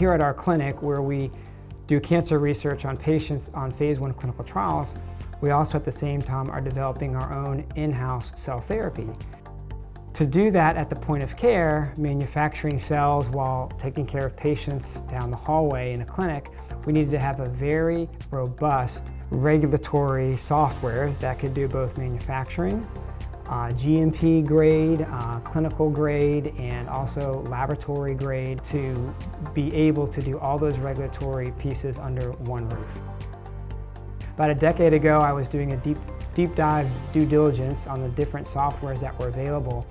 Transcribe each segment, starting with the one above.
here at our clinic, where we do cancer research on patients on phase 1 clinical trials, we also at the same time are developing our own in-house cell therapy. To do that at the point of care, manufacturing cells while taking care of patients down the hallway in a clinic, we needed to have a very robust regulatory software that could do both manufacturing, GMP grade, clinical grade, and also laboratory grade to be able to do all those regulatory pieces under one roof. About a decade ago, I was doing a deep dive due diligence on the different softwares that were available,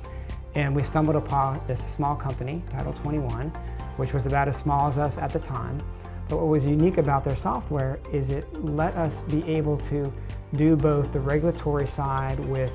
and we stumbled upon this small company, Title21, which was about as small as us at the time. But what was unique about their software is it let us be able to do both the regulatory side with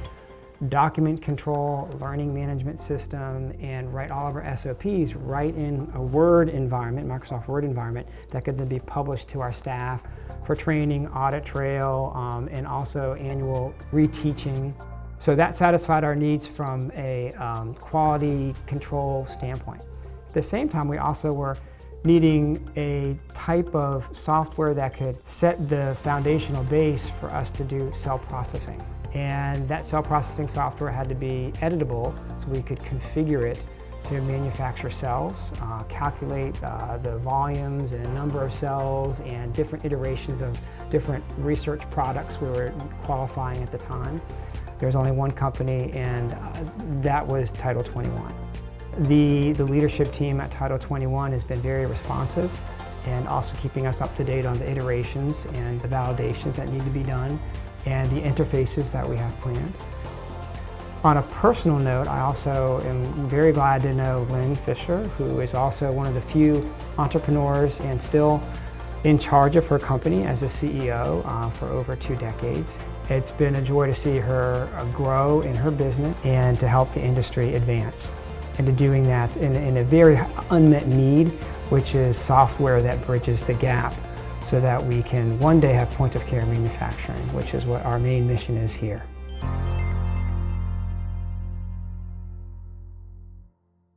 document control, learning management system, and write all of our SOPs right in a Word environment, Microsoft Word environment, that could then be published to our staff for training, audit trail, and also annual reteaching. So that satisfied our needs from a quality control standpoint. At the same time, we also were needing a type of software that could set the foundational base for us to do cell processing. And that cell processing software had to be editable, so we could configure it to manufacture cells, calculate the volumes and number of cells and different iterations of different research products we were qualifying at the time. There's only one company, and that was Title21. The leadership team at Title21 has been very responsive and also keeping us up to date on the iterations and the validations that need to be done and the interfaces that we have planned. On a personal note, I also am very glad to know Lynn Fisher, who is also one of the few entrepreneurs and still in charge of her company as a CEO for over 2 decades. It's been a joy to see her grow in her business and to help the industry advance. And to doing that in a very unmet need, which is software that bridges the gap so that we can one day have point-of-care manufacturing, which is what our main mission is here.